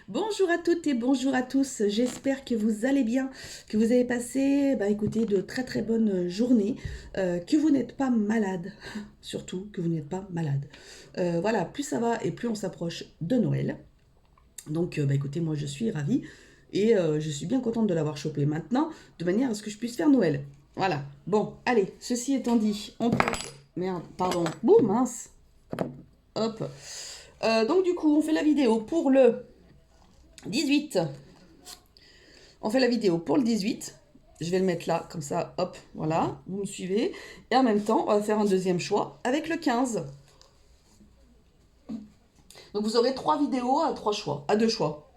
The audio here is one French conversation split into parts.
Bonjour à toutes et bonjour à tous, j'espère que vous allez bien, que vous avez passé, écoutez, de très très bonnes journées, que vous n'êtes pas malade, surtout que vous n'êtes pas malade. Voilà, plus ça va et plus on s'approche de Noël. Donc écoutez, moi je suis ravie et je suis bien contente de l'avoir chopé maintenant, de manière à ce que je puisse faire Noël. Voilà, bon, allez, ceci étant dit, on peut... Merde, pardon, boum, mince, hop. Donc du coup, on fait la vidéo pour le 18. On fait la vidéo pour le 18. Je vais le mettre là, comme ça, hop, voilà, vous me suivez. Et en même temps, on va faire un deuxième choix avec le 15. Donc vous aurez 3 vidéos à 3 choix, à 2 choix.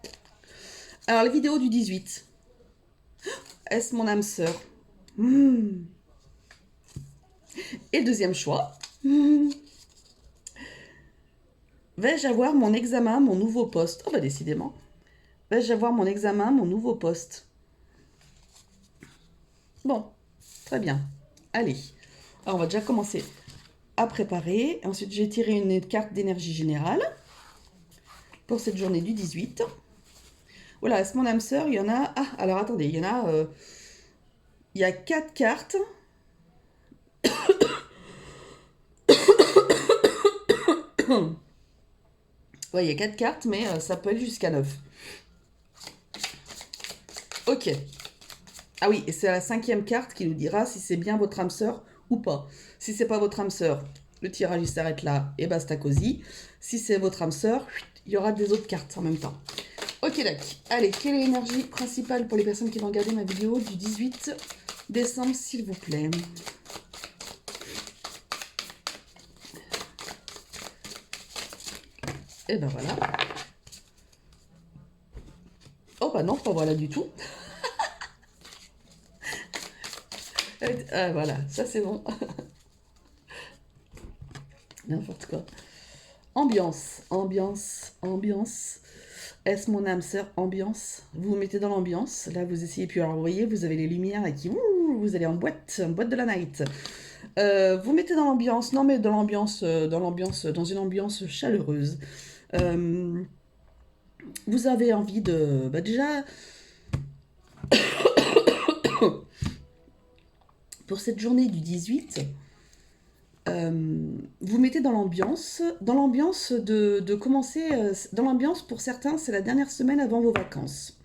Alors, la vidéo du 18. Est-ce mon âme sœur? Et le deuxième choix. Vais-je avoir mon examen, mon nouveau poste? Oh bah décidément. Vais-je avoir mon examen, mon nouveau poste? Bon, très bien. Allez. Alors on va déjà commencer à préparer. Ensuite, j'ai tiré une carte d'énergie générale pour cette journée du 18. Voilà, est-ce mon âme sœur? Il y en a... Ah, alors attendez, il y en a... il y a 4 cartes. Ouais, il y a 4 cartes, mais ça peut aller jusqu'à 9. Ok. Ah oui, et c'est la 5e carte qui nous dira si c'est bien votre âme sœur ou pas. Si c'est pas votre âme sœur, le tirage il s'arrête là et basta cosy. Si c'est votre âme sœur, il y aura des autres cartes en même temps. Ok, d'accord. Allez, quelle est l'énergie principale pour les personnes qui vont regarder ma vidéo du 18 décembre, s'il vous plaît? Et ben voilà. Oh bah non, pas voilà du tout. Ah, voilà, ça c'est bon. N'importe quoi. Ambiance, ambiance, ambiance. Est-ce mon âme sœur? Ambiance. Vous vous mettez dans l'ambiance. Là, vous essayez. Puis alors, vous voyez, vous avez les lumières et qui... vous allez en boîte de la night. Vous mettez dans l'ambiance. Non, mais dans l'ambiance, dans une ambiance chaleureuse. Vous avez envie de... déjà, pour cette journée du 18, vous mettez dans l'ambiance de commencer, dans l'ambiance pour certains, c'est la dernière semaine avant vos vacances.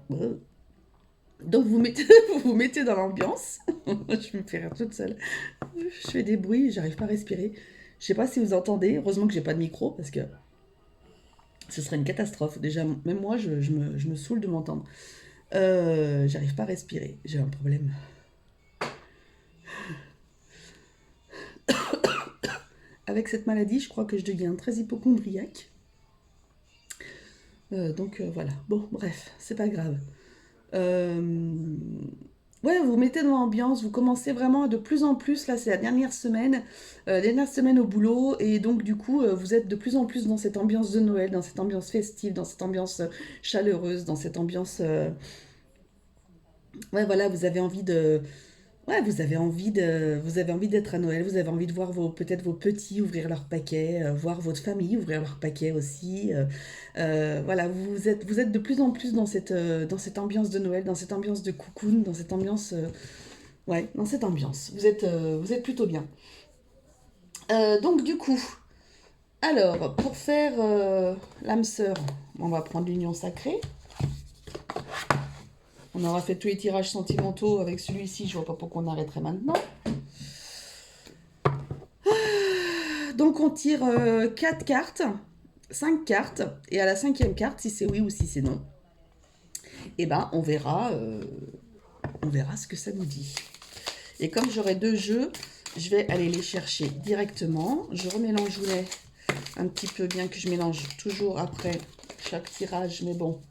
Donc vous mettez, vous mettez dans l'ambiance. Je me fais rire toute seule. Je fais des bruits, j'arrive pas à respirer. Je sais pas si vous entendez. Heureusement que j'ai pas de micro parce que ce serait une catastrophe. Déjà, même moi, je me saoule de m'entendre. J'arrive pas à respirer. J'ai un problème. Avec cette maladie, je crois que je deviens très hypochondriaque. Donc voilà. Bon, bref, c'est pas grave. Ouais, vous mettez dans l'ambiance, vous commencez vraiment de plus en plus, là c'est la dernière semaine au boulot, et donc du coup vous êtes de plus en plus dans cette ambiance de Noël, dans cette ambiance festive, dans cette ambiance chaleureuse, dans cette ambiance... Ouais, voilà, vous avez envie de... Ouais, vous avez envie d'être à Noël, vous avez envie de voir peut-être vos petits ouvrir leur paquet, voir votre famille ouvrir leur paquet aussi. Voilà, vous êtes de plus en plus dans cette ambiance de Noël, dans cette ambiance de cocoon, dans cette ambiance, ouais, dans cette ambiance. Vous êtes plutôt bien. Donc du coup, alors pour faire l'âme sœur, on va prendre l'union sacrée. On aura fait tous les tirages sentimentaux avec celui-ci, je vois pas pourquoi on arrêterait maintenant. Donc on tire 4 cartes, 5 cartes, et à la 5e carte, si c'est oui ou si c'est non, et ben on verra ce que ça nous dit. Et comme j'aurai 2 jeux, je vais aller les chercher directement. Je remélangerai un petit peu, bien que je mélange toujours après chaque tirage, mais bon.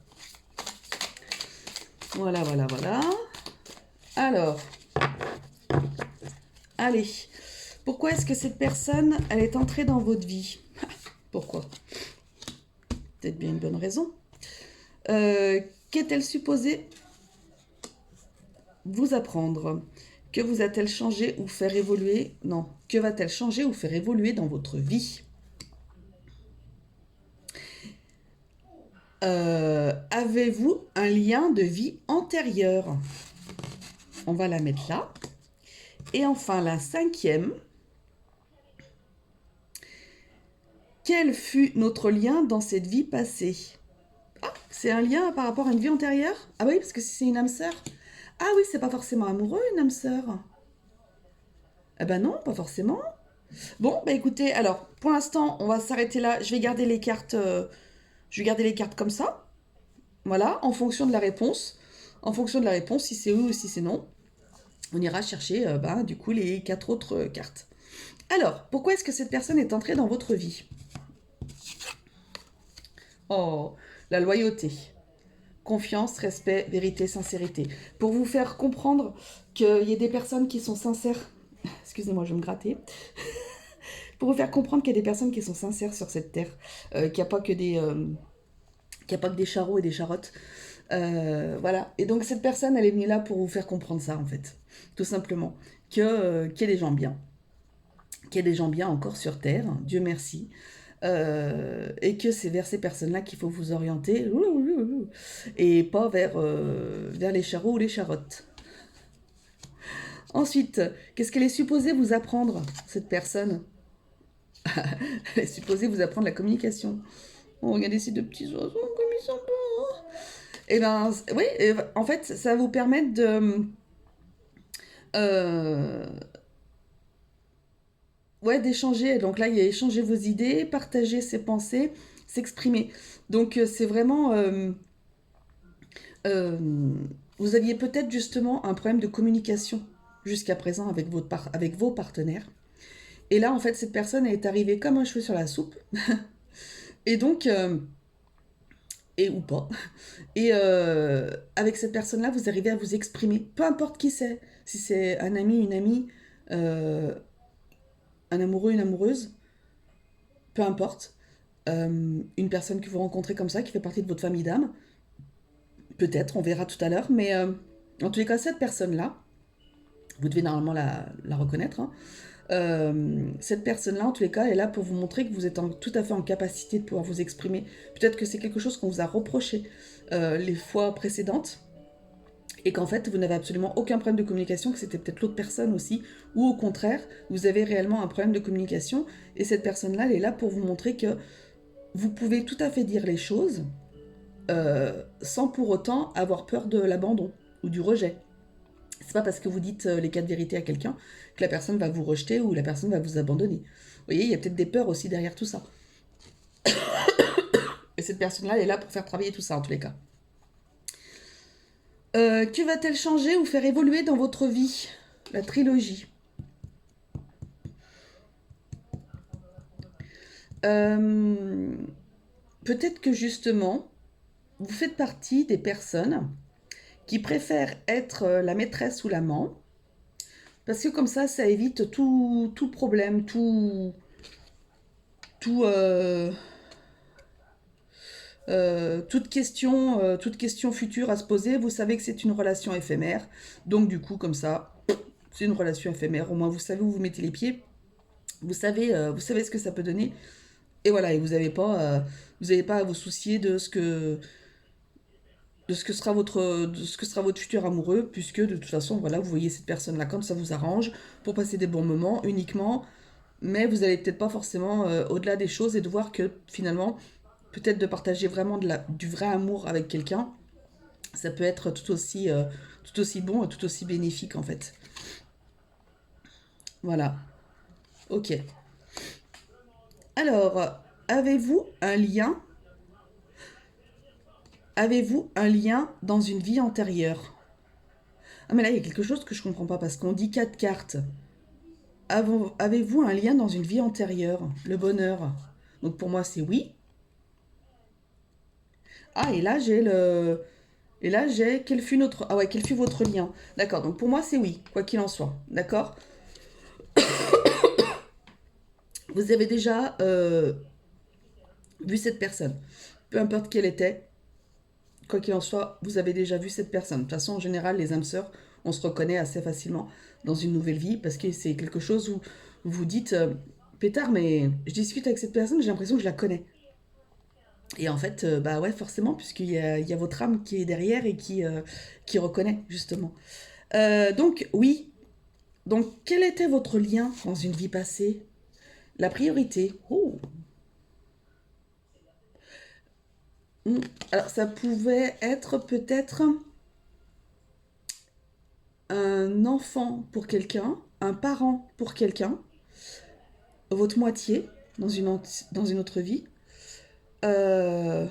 Voilà, voilà, voilà. Alors, allez. Pourquoi est-ce que cette personne, elle est entrée dans votre vie? Pourquoi? Peut-être bien une bonne raison. Qu'est-elle supposée vous apprendre? Que vous a-t-elle changé ou faire évoluer? Non. Que va-t-elle changer ou faire évoluer dans votre vie? Avez-vous un lien de vie antérieur? On va la mettre là. Et enfin, la cinquième. Quel fut notre lien dans cette vie passée? Ah, c'est un lien par rapport à une vie antérieure? Ah oui, parce que si c'est une âme sœur. Ah oui, c'est pas forcément amoureux, une âme sœur. Eh ben non, pas forcément. Bon, bah écoutez, alors, pour l'instant, on va s'arrêter là. Je vais garder les cartes, comme ça. Voilà, en fonction de la réponse. En fonction de la réponse, si c'est oui ou si c'est non, on ira chercher, du coup, les 4 autres cartes. Alors, pourquoi est-ce que cette personne est entrée dans votre vie? Oh, la loyauté. Confiance, respect, vérité, sincérité. Pour vous faire comprendre qu'il y a des personnes qui sont sincères. Excusez-moi, je vais me gratter. Pour vous faire comprendre qu'il y a des personnes qui sont sincères sur cette terre, qu'il n'y a pas que des charros et des charrottes. Voilà. Et donc cette personne, elle est venue là pour vous faire comprendre ça, en fait. Tout simplement. Qu'il y a des gens bien. Qu'il y a des gens bien encore sur terre, Dieu merci. Et que c'est vers ces personnes-là qu'il faut vous orienter. Et pas vers les charros ou les charrottes. Ensuite, qu'est-ce qu'elle est supposée vous apprendre, cette personne? Elle est supposée vous apprendre la communication. Oh, regardez ces deux petits oiseaux, comme ils sont beaux. Et ben, oui, en fait, ça va vous permettre euh, d'échanger. Donc là, il y a échanger vos idées, partager ses pensées, s'exprimer. Donc c'est vraiment... euh, vous aviez peut-être justement un problème de communication jusqu'à présent avec vos partenaires. Et là, en fait, cette personne est arrivée comme un cheveu sur la soupe. Et donc, et ou pas. Et avec cette personne-là, vous arrivez à vous exprimer, peu importe qui c'est. Si c'est un ami, une amie, euh, un amoureux, une amoureuse, peu importe. Une personne que vous rencontrez comme ça, qui fait partie de votre famille d'âme, peut-être, on verra tout à l'heure. Mais en tous les cas, cette personne-là, vous devez normalement la reconnaître, hein. Cette personne-là, en tous les cas, est là pour vous montrer que vous êtes tout à fait en capacité de pouvoir vous exprimer. Peut-être que c'est quelque chose qu'on vous a reproché les fois précédentes et qu'en fait, vous n'avez absolument aucun problème de communication, que c'était peut-être l'autre personne aussi, ou au contraire, vous avez réellement un problème de communication et cette personne-là, elle est là pour vous montrer que vous pouvez tout à fait dire les choses sans pour autant avoir peur de l'abandon ou du rejet. C'est pas parce que vous dites les 4 vérités à quelqu'un que la personne va vous rejeter ou la personne va vous abandonner. Vous voyez, il y a peut-être des peurs aussi derrière tout ça. Et cette personne-là, elle est là pour faire travailler tout ça, en tous les cas. Que va-t-elle changer ou faire évoluer dans votre vie? La trilogie. Peut-être que justement, vous faites partie des personnes qui préfèrent être la maîtresse ou l'amant, parce que comme ça évite tout problème, tout, toute question future à se poser. Vous savez que c'est une relation éphémère, donc du coup, comme ça, c'est une relation éphémère. Au moins, vous savez où vous mettez les pieds, vous savez ce que ça peut donner, et voilà. Et vous n'avez pas à vous soucier de ce que sera votre futur amoureux, puisque de toute façon, voilà, vous voyez cette personne-là quand ça vous arrange, pour passer des bons moments uniquement, mais vous allez peut-être pas forcément au-delà des choses et de voir que finalement, peut-être de partager vraiment du vrai amour avec quelqu'un, ça peut être tout aussi bon et tout aussi bénéfique en fait. Voilà, ok. Alors, avez-vous un lien dans une vie antérieure? Ah mais là, il y a quelque chose que je comprends pas parce qu'on dit 4 cartes. Avez-vous un lien dans une vie antérieure? Le bonheur. Donc pour moi, c'est oui. Ah, et là, quel fut notre... Ah ouais, quel fut votre lien? D'accord, donc pour moi, c'est oui, quoi qu'il en soit. D'accord. Vous avez déjà vu cette personne. Peu importe qui elle était, quoi qu'il en soit, vous avez déjà vu cette personne. De toute façon, en général, les âmes sœurs, on se reconnaît assez facilement dans une nouvelle vie parce que c'est quelque chose où vous vous dites, pétard, mais je discute avec cette personne, j'ai l'impression que je la connais. Et en fait, bah ouais, forcément, il y a votre âme qui est derrière et qui reconnaît, justement. Donc, oui. Donc, quel était votre lien dans une vie passée? La priorité. Oh. Hmm. Alors, ça pouvait être peut-être un enfant pour quelqu'un, un parent pour quelqu'un, votre moitié dans une autre vie. Euh,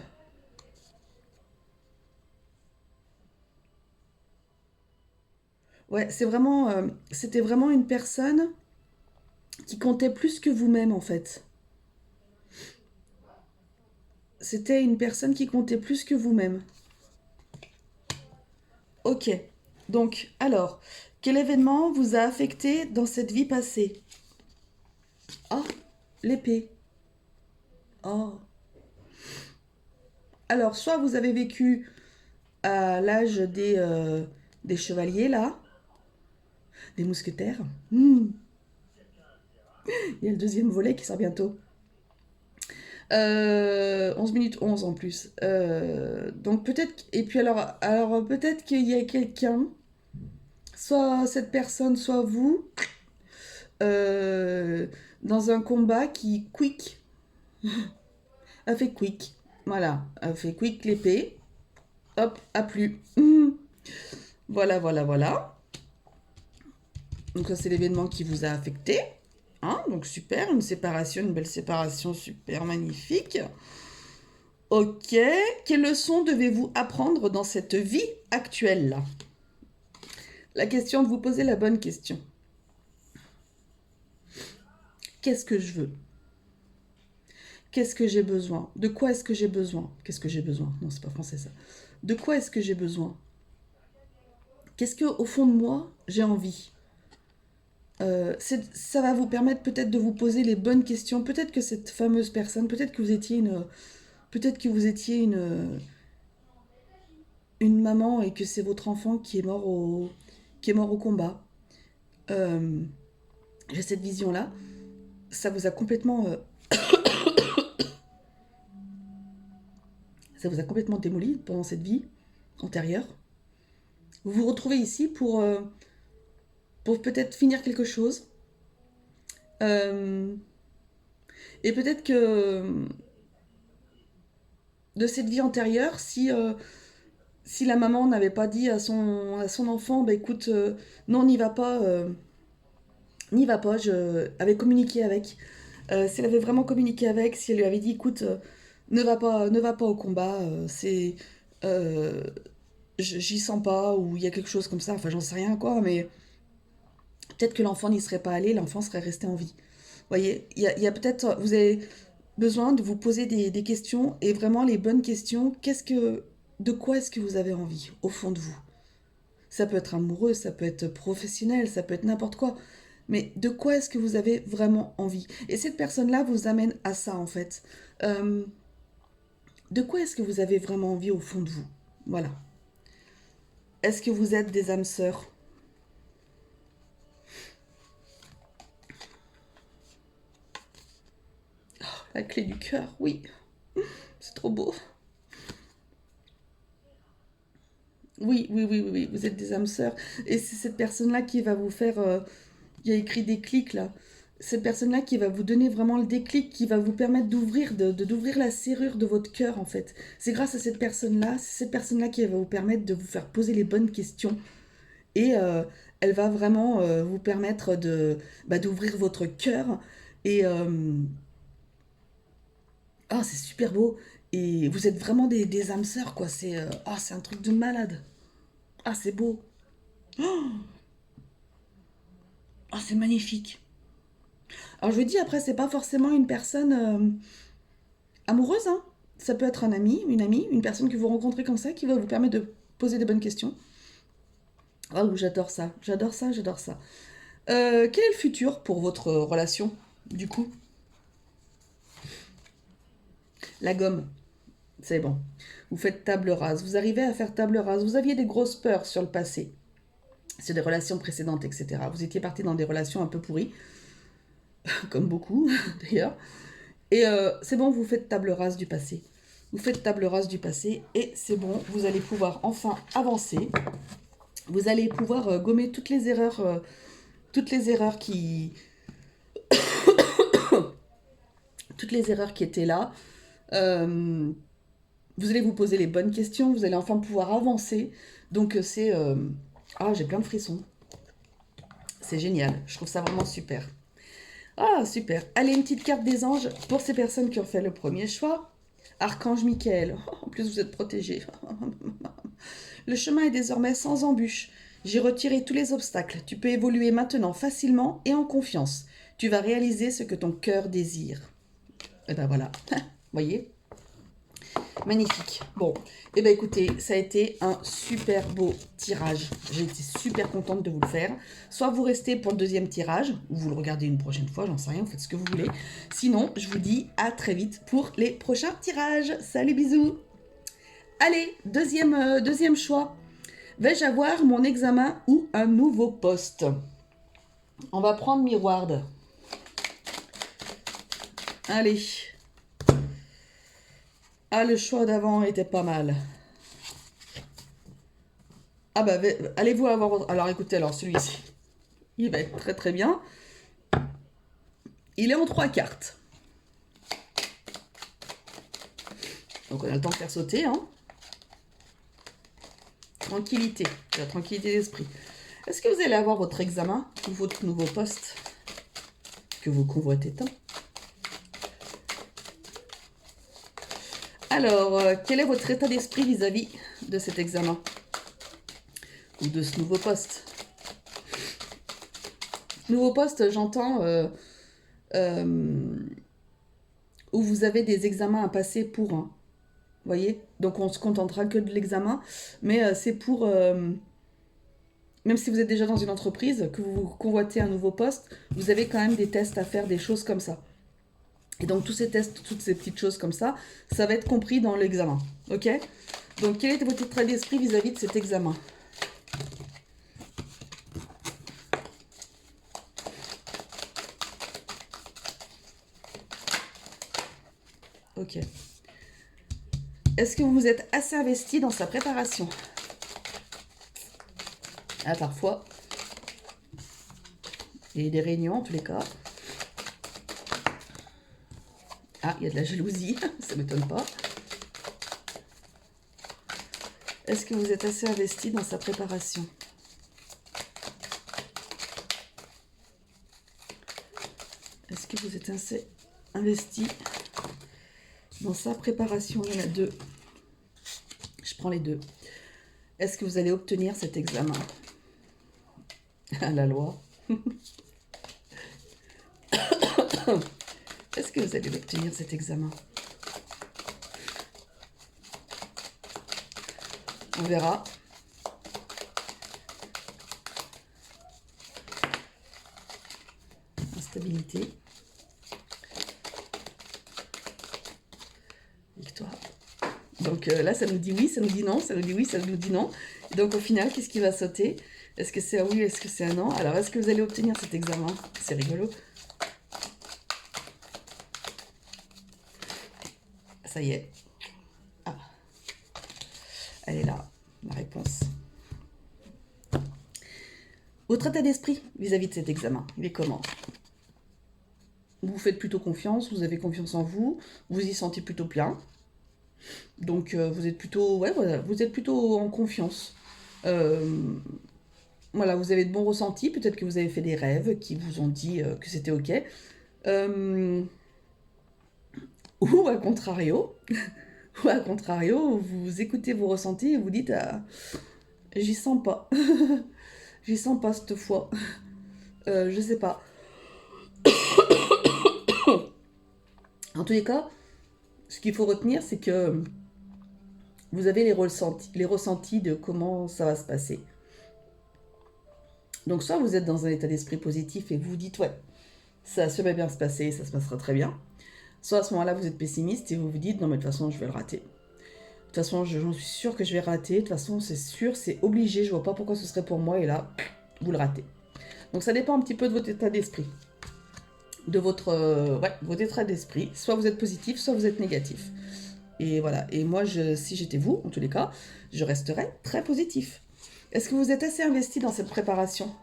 ouais, c'était vraiment une personne qui comptait plus que vous-même en fait. C'était une personne qui comptait plus que vous-même. Ok. Donc, alors, quel événement vous a affecté dans cette vie passée? Ah, l'épée. Oh. Alors, soit vous avez vécu à l'âge des chevaliers, là, des mousquetaires. Il y a le deuxième volet qui sort bientôt. 11 minutes 11 en plus. Donc peut-être... Et puis alors peut-être qu'il y a quelqu'un, soit cette personne, soit vous, euh, dans un combat qui quick, a fait quick. Voilà, a fait quick l'épée. Hop, a plus. Voilà, voilà, voilà. Donc ça c'est l'événement qui vous a affecté. Hein, donc super, une séparation, une belle séparation, super magnifique. Ok, quelle leçon devez-vous apprendre dans cette vie actuelle? La question de vous poser la bonne question. Qu'est-ce que je veux? Qu'est-ce que j'ai besoin? De quoi est-ce que j'ai besoin? Qu'est-ce que j'ai besoin? Non, c'est pas français ça. De quoi est-ce que j'ai besoin? Qu'est-ce que au fond de moi j'ai envie? Ça va vous permettre peut-être de vous poser les bonnes questions. Peut-être que cette fameuse personne, peut-être que vous étiez une maman et que c'est votre enfant qui est mort au combat. Euh, j'ai cette vision-là. Ça vous a complètement démoli pendant cette vie antérieure. Vous vous retrouvez ici pour peut-être finir quelque chose. Euh, et peut-être que de cette vie antérieure, si la maman n'avait pas dit à son enfant, bah écoute, non, n'y va pas, avait communiqué avec. Si elle avait vraiment communiqué avec, si elle lui avait dit, écoute, ne va pas au combat, euh, j'y sens pas, ou il y a quelque chose comme ça, enfin j'en sais rien quoi, mais peut-être que l'enfant n'y serait pas allé, l'enfant serait resté en vie. Vous voyez, il y a peut-être, vous avez besoin de vous poser des questions, et vraiment les bonnes questions, de quoi est-ce que vous avez envie, au fond de vous? Ça peut être amoureux, ça peut être professionnel, ça peut être n'importe quoi. Mais de quoi est-ce que vous avez vraiment envie? Et cette personne-là vous amène à ça, en fait. Euh, de quoi est-ce que vous avez vraiment envie au fond de vous? Voilà. Est-ce que vous êtes des âmes sœurs? La clé du cœur, oui. C'est trop beau. Oui, oui, oui, oui, oui, vous êtes des âmes sœurs. Et c'est cette personne-là qui va vous faire... il y a écrit déclic là. Cette personne-là qui va vous donner vraiment le déclic, qui va vous permettre d'ouvrir la serrure de votre cœur en fait. C'est grâce à cette personne-là, c'est cette personne-là qui va vous permettre de vous faire poser les bonnes questions. Et elle va vraiment vous permettre d'ouvrir votre cœur. Et ah, c'est super beau. Et vous êtes vraiment des âmes sœurs, quoi. C'est un truc de malade. Ah, c'est beau. Ah, c'est magnifique. Alors je vous dis, après, c'est pas forcément une personne amoureuse, hein. Ça peut être un ami, une personne que vous rencontrez comme ça qui va vous permettre de poser des bonnes questions. Ah, oh, j'adore ça, j'adore ça, j'adore ça. Quel est le futur pour votre relation, du coup? La gomme, c'est bon. Vous faites table rase, vous arrivez à faire table rase. Vous aviez des grosses peurs sur le passé, sur des relations précédentes, etc. Vous étiez parti dans des relations un peu pourries, comme beaucoup d'ailleurs. Et c'est bon, vous faites table rase du passé. Vous faites table rase du passé et c'est bon, vous allez pouvoir enfin avancer. Vous allez pouvoir gommer toutes les erreurs toutes les erreurs qui étaient là. Vous allez vous poser les bonnes questions, vous allez enfin pouvoir avancer. Donc c'est... Ah, j'ai plein de frissons. C'est génial, je trouve ça vraiment super. Ah, super. Allez, une petite carte des anges pour ces personnes qui ont fait le premier choix. Archange Michael. En plus, vous êtes protégés. Le chemin est désormais sans embûches. J'ai retiré tous les obstacles. Tu peux évoluer maintenant facilement et en confiance. Tu vas réaliser ce que ton cœur désire. Et ben voilà. Voyez ? Magnifique. Bon, et ben écoutez, ça a été un super beau tirage. J'ai été super contente de vous le faire. Soit vous restez pour le deuxième tirage, ou vous le regardez une prochaine fois, j'en sais rien, vous faites ce que vous voulez. Sinon, je vous dis à très vite pour les prochains tirages. Salut, bisous. Allez, deuxième choix. Vais-je avoir mon examen ou un nouveau poste? On va prendre Mirward. Allez. Ah, le choix d'avant était pas mal. Ah bah, allez-vous avoir votre... Alors écoutez, alors celui-ci, il va être très très bien. Il est en 3 cartes. Donc on a le temps de faire sauter. Hein. Tranquillité, la tranquillité d'esprit. Est-ce que vous allez avoir votre examen ou votre nouveau poste que vous convoitez tant? Alors, quel est votre état d'esprit vis-à-vis de cet examen? Ou de ce nouveau poste? Nouveau poste, j'entends où vous avez des examens à passer pour un. Vous voyez? Donc on se contentera que de l'examen, mais c'est pour... même si vous êtes déjà dans une entreprise, que vous convoitez un nouveau poste, vous avez quand même des tests à faire, des choses comme ça. Et donc tous ces tests, toutes ces petites choses comme ça, ça va être compris dans l'examen. Ok? Donc quel est votre état d'esprit vis-à-vis de cet examen? Ok. Est-ce que vous êtes assez investi dans sa préparation? Ah, parfois. Il y a des réunions en tous les cas. Ah, il y a de la jalousie, ça ne m'étonne pas. Est-ce que vous êtes assez investi dans sa préparation? Est-ce que vous êtes assez investi dans sa préparation? Il y en a 2. Je prends les 2. Est-ce que vous allez obtenir cet examen? À la loi. Est-ce que vous allez obtenir cet examen? On verra. Instabilité. Victoire. Donc là, ça nous dit oui, ça nous dit non, ça nous dit oui, ça nous dit non. Et donc au final, qu'est-ce qui va sauter? Est-ce que c'est un oui, est-ce que c'est un non? Alors, est-ce que vous allez obtenir cet examen? C'est rigolo. Ça y est. Ah. Elle est là, la réponse. Votre état d'esprit vis-à-vis de cet examen, il est comment? Vous faites plutôt confiance, vous avez confiance en vous, vous y sentez plutôt plein. Donc vous êtes plutôt, ouais, voilà, vous êtes plutôt en confiance. Voilà, vous avez de bons ressentis. Peut-être que vous avez fait des rêves qui vous ont dit que c'était ok. Ou à contrario, vous écoutez vos ressentis et vous dites j'y sens pas, j'y sens pas cette fois. Je sais pas. En tous les cas, ce qu'il faut retenir, c'est que vous avez les ressentis de comment ça va se passer. Donc soit vous êtes dans un état d'esprit positif et vous vous dites ouais, ça va bien se passer, ça se passera très bien. Soit à ce moment-là vous êtes pessimiste et vous vous dites non mais de toute façon je vais le rater. De toute façon j'en suis sûre que je vais rater, de toute façon c'est sûr, c'est obligé, je vois pas pourquoi ce serait pour moi et là vous le ratez. Donc ça dépend un petit peu de votre état d'esprit. De votre état d'esprit. Soit vous êtes positif, soit vous êtes négatif. Et voilà. Et moi, si j'étais vous, en tous les cas, je resterais très positif. Est-ce que vous êtes assez investi dans cette préparation?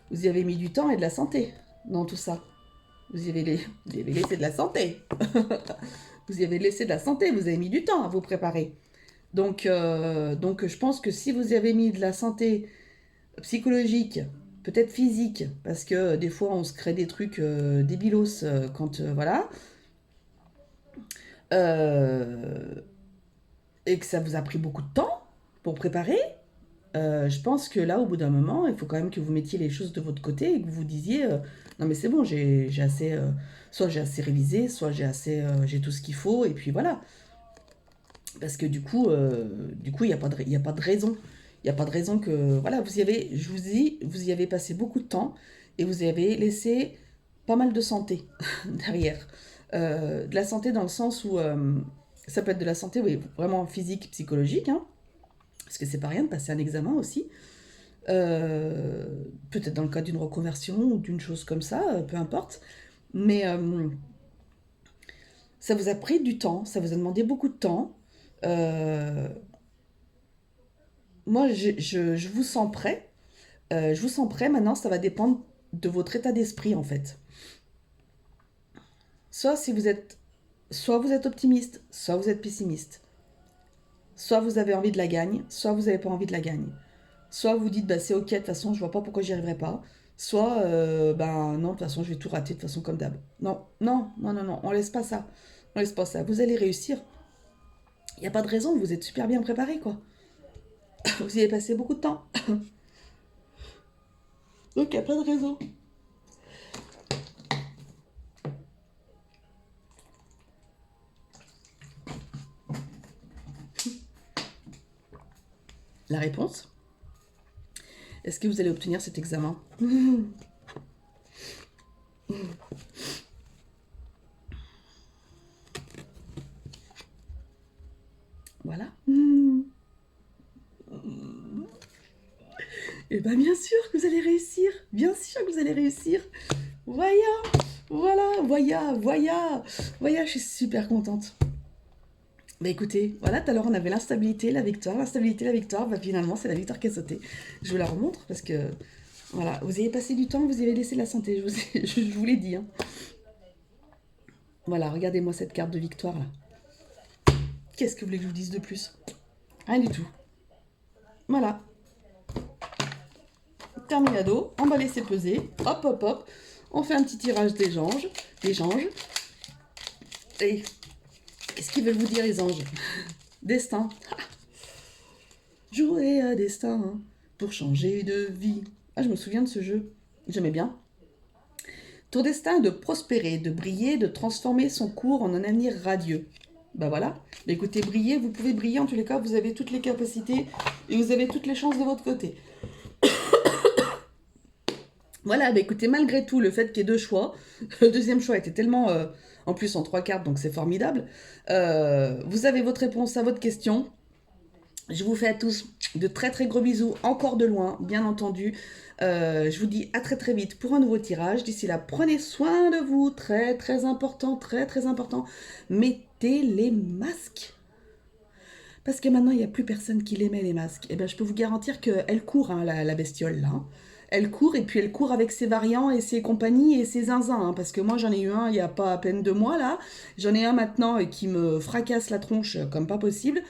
Vous y avez mis du temps et de la santé dans tout ça. Vous y avez laissé de la santé. Vous y avez laissé de la santé, vous avez mis du temps à vous préparer. Donc je pense que si vous y avez mis de la santé psychologique, peut-être physique, parce que des fois on se crée des trucs débilos quand voilà, et que ça vous a pris beaucoup de temps pour préparer, je pense que là, au bout d'un moment, il faut quand même que vous mettiez les choses de votre côté et que vous disiez non, mais c'est bon, j'ai assez, soit j'ai assez révisé, soit j'ai tout ce qu'il faut, et puis voilà. Parce que il n'y a pas de raison. Il n'y a pas de raison que. Voilà, je vous dis, vous y avez passé beaucoup de temps et vous y avez laissé pas mal de santé derrière. De la santé dans le sens où ça peut être de la santé, oui, vraiment physique, psychologique, hein, parce que c'est pas rien de passer un examen aussi. Peut-être dans le cas d'une reconversion ou d'une chose comme ça, peu importe. Mais ça vous a pris du temps, ça vous a demandé beaucoup de temps. Euh, Moi, je vous sens prêt. Je vous sens prêt. Maintenant, ça va dépendre de votre état d'esprit, en fait. Soit si vous êtes, soit vous êtes optimiste, soit vous êtes pessimiste. Soit vous avez envie de la gagne, soit vous n'avez pas envie de la gagne. Soit vous dites, bah, c'est ok, de toute façon, je vois pas pourquoi j'y arriverai pas. Soit, ben non, de toute façon, je vais tout rater de toute façon comme d'hab. Non, non, non, non, non, on laisse pas ça. On laisse pas ça. Vous allez réussir. Il n'y a pas de raison, vous êtes super bien préparé, quoi. Vous y avez passé beaucoup de temps. Donc, il n'y a pas de raison. La réponse? Est-ce que vous allez obtenir cet examen? Voilà. Et bien, bien sûr que vous allez réussir. Bien sûr que vous allez réussir. Voya, voilà, voya, je suis super contente. Bah écoutez, voilà, tout à l'heure on avait l'instabilité, la victoire, bah finalement c'est la victoire qui a sauté. Je vous la remontre parce que, voilà, vous avez passé du temps, vous y avez laissé la santé, je vous l'ai dit. Hein. Voilà, regardez-moi cette carte de victoire là. Qu'est-ce que vous voulez que je vous dise de plus? Rien du tout. Voilà. Terminado, emballer c'est peser, hop hop hop, on fait un petit tirage des anges. Et qu'est-ce qu'ils veulent vous dire les anges? Destin. Jouer à destin hein, pour changer de vie. Ah, je me souviens de ce jeu. J'aimais bien. Ton destin est de prospérer, de briller, de transformer son cours en un avenir radieux. Bah voilà. Mais écoutez, briller, vous pouvez briller en tous les cas, vous avez toutes les capacités et vous avez toutes les chances de votre côté. Voilà, bah écoutez, malgré tout, le fait qu'il y ait deux choix, le deuxième choix était tellement, en plus en 3 cartes, donc c'est formidable. Vous avez votre réponse à votre question. Je vous fais à tous de très très gros bisous, encore de loin, bien entendu. Je vous dis à très très vite pour un nouveau tirage. D'ici là, prenez soin de vous, très très important, très très important. Mettez les masques. Parce que maintenant, il n'y a plus personne qui les met, les masques. Et bien, je peux vous garantir qu'elle court, hein, la bestiole, là. Hein. Elle court, et puis elle court avec ses variants et ses compagnies et ses zinzins. Hein, parce que moi, j'en ai eu un il n'y a pas à peine 2 mois, là. J'en ai un maintenant qui me fracasse la tronche comme pas possible.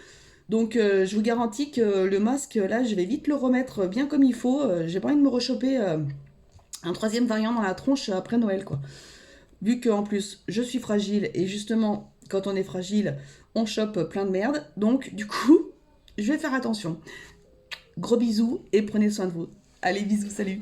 Donc, je vous garantis que le masque, là, je vais vite le remettre bien comme il faut. J'ai pas envie de me rechoper un troisième variant dans la tronche après Noël, quoi. Vu qu'en plus, je suis fragile, et justement, quand on est fragile, on chope plein de merde. Donc, du coup, je vais faire attention. Gros bisous, et prenez soin de vous. Allez, bisous, salut!